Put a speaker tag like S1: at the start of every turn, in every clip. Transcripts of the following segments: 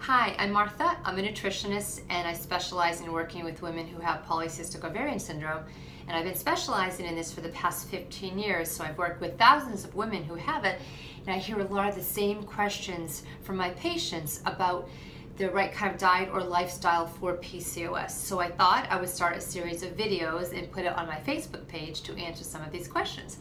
S1: Hi, I'm Martha. I'm a nutritionist and I specialize in working with women who have polycystic ovarian syndrome. And I've been specializing in this for the past 15 years. So I've worked with thousands of women who have it. And I hear a lot of the same questions from my patients about the right kind of diet or lifestyle for PCOS. So I thought I would start a series of videos and put it on my Facebook page to answer some of these questions.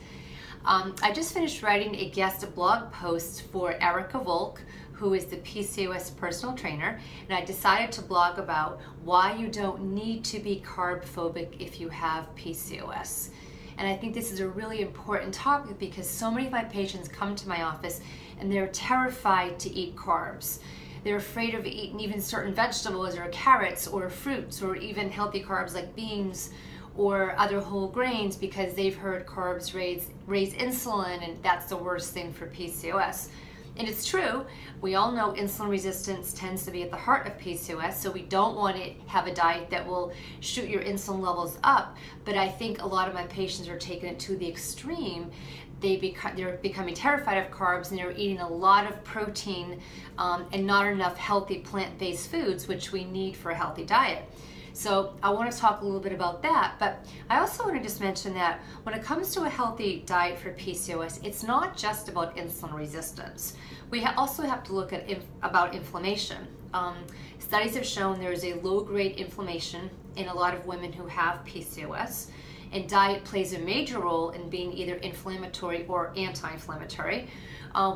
S1: I just finished writing a guest blog post for Erica Volk, who is the PCOS personal trainer, and I decided to blog about why you don't need to be carb phobic if you have PCOS. And I think this is a really important topic because so many of my patients come to my office and they're terrified to eat carbs. They're afraid of eating even certain vegetables or carrots or fruits or even healthy carbs like beans or other whole grains because they've heard carbs raise insulin, and that's the worst thing for PCOS. And it's true, we all know insulin resistance tends to be at the heart of PCOS, so we don't want to have a diet that will shoot your insulin levels up. But I think a lot of my patients are taking it to the extreme. They're becoming terrified of carbs and they're eating a lot of protein and not enough healthy plant-based foods, which we need for a healthy diet. So I want to talk a little bit about that, but I also want to just mention that when it comes to a healthy diet for PCOS, it's not just about insulin resistance. We also have to look at about inflammation. Studies have shown there is a low-grade inflammation in a lot of women who have PCOS, and diet plays a major role in being either inflammatory or anti-inflammatory.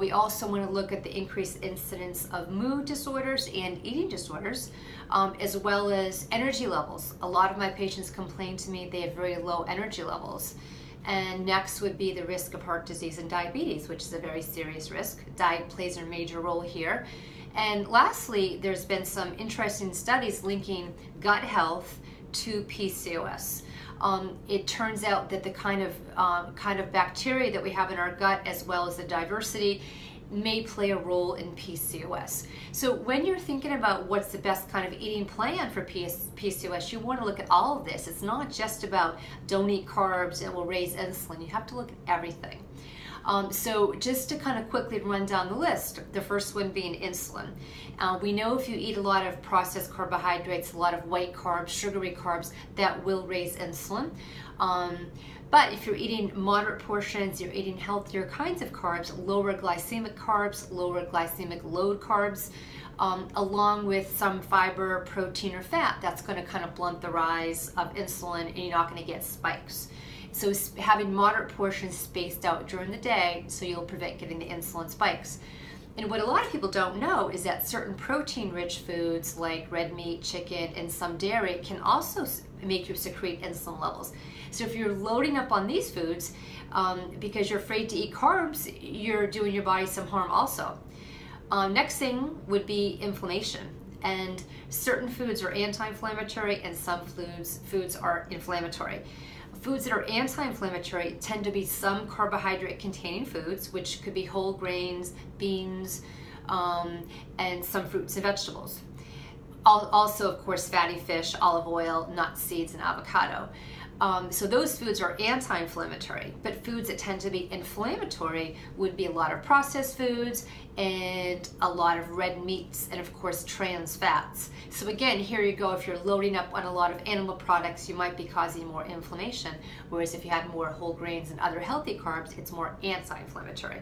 S1: We also want to look at the increased incidence of mood disorders and eating disorders, as well as energy levels. A lot of my patients complain to me they have very low energy levels. And next would be the risk of heart disease and diabetes, which is a very serious risk. Diet plays a major role here. And lastly, there's been some interesting studies linking gut health to PCOS. It turns out that the kind of bacteria that we have in our gut, as well as the diversity, may play a role in PCOS. So when you're thinking about what's the best kind of eating plan for PCOS, you want to look at all of this. It's not just about don't eat carbs and will raise insulin. You have to look at everything. So just to kind of quickly run down the list, the first one being insulin. We know if you eat a lot of processed carbohydrates, a lot of white carbs, sugary carbs, that will raise insulin. But if you're eating moderate portions, you're eating healthier kinds of carbs, lower glycemic load carbs, along with some fiber, protein, or fat, that's going to kind of blunt the rise of insulin and you're not going to get spikes. So having moderate portions spaced out during the day so you'll prevent getting the insulin spikes. And what a lot of people don't know is that certain protein-rich foods like red meat, chicken, and some dairy can also make you secrete insulin levels. So if you're loading up on these foods because you're afraid to eat carbs, you're doing your body some harm also. Next thing would be inflammation. And certain foods are anti-inflammatory and some foods are inflammatory. Foods that are anti-inflammatory tend to be some carbohydrate-containing foods, which could be whole grains, beans, and some fruits and vegetables. Also, of course, fatty fish, olive oil, nuts, seeds, and avocado. So those foods are anti-inflammatory, but foods that tend to be inflammatory would be a lot of processed foods and a lot of red meats and, of course, trans fats. So again, here you go, if you're loading up on a lot of animal products, you might be causing more inflammation, whereas if you had more whole grains and other healthy carbs, it's more anti-inflammatory.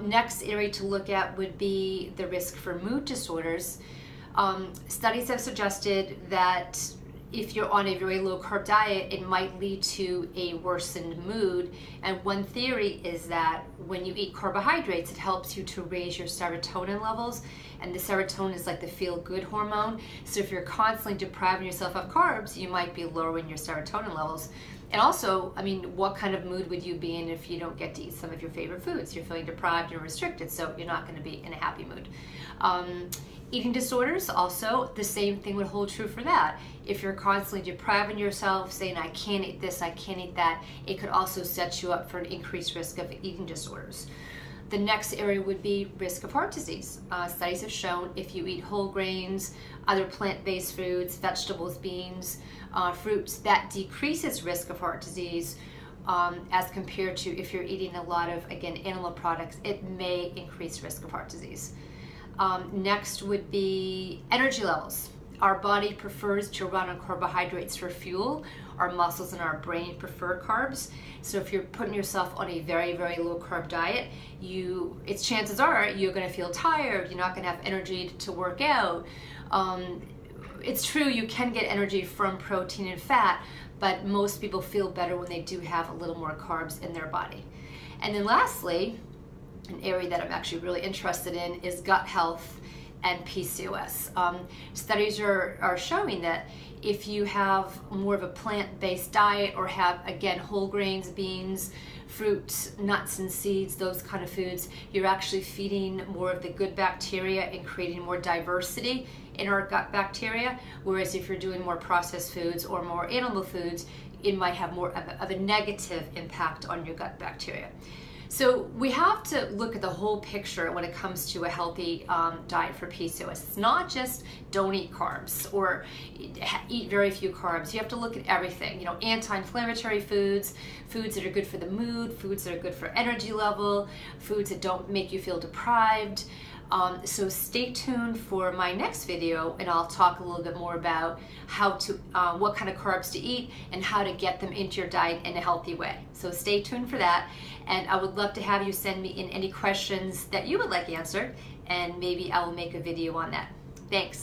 S1: Next area to look at would be the risk for mood disorders. Studies have suggested that if you're on a very low carb diet, it might lead to a worsened mood. And one theory is that when you eat carbohydrates, it helps you to raise your serotonin levels. And the serotonin is like the feel-good hormone. So if you're constantly depriving yourself of carbs, you might be lowering your serotonin levels. And also, I mean, what kind of mood would you be in if you don't get to eat some of your favorite foods? You're feeling deprived and restricted, so you're not going to be in a happy mood. Eating disorders, also, the same thing would hold true for that. If you're constantly depriving yourself, saying, I can't eat this, I can't eat that, it could also set you up for an increased risk of eating disorders. The next area would be risk of heart disease. Studies have shown if you eat whole grains, other plant-based foods, vegetables, beans, fruits, that decreases risk of heart disease as compared to if you're eating a lot of, again, animal products, it may increase risk of heart disease. Next would be energy levels. Our body prefers to run on carbohydrates for fuel. Our muscles and our brain prefer carbs. So if you're putting yourself on a very, very low carb diet, it's chances are you're going to feel tired. You're not going to have energy to work out. It's true you can get energy from protein and fat, but most people feel better when they do have a little more carbs in their body. And then lastly, an area that I'm actually really interested in is gut health and PCOS. Studies are showing that if you have more of a plant-based diet or have, again, whole grains, beans, fruits, nuts and seeds, those kind of foods, you're actually feeding more of the good bacteria and creating more diversity in our gut bacteria. Whereas if you're doing more processed foods or more animal foods, it might have more of a negative impact on your gut bacteria. So we have to look at the whole picture when it comes to a healthy diet for PCOS. It's not just don't eat carbs or eat very few carbs. You have to look at everything. Anti-inflammatory foods, foods that are good for the mood, foods that are good for energy level, foods that don't make you feel deprived. So stay tuned for my next video, and I'll talk a little bit more about what kind of carbs to eat and how to get them into your diet in a healthy way. So stay tuned for that, and I would love to have you send me in any questions that you would like answered, and maybe I will make a video on that. Thanks.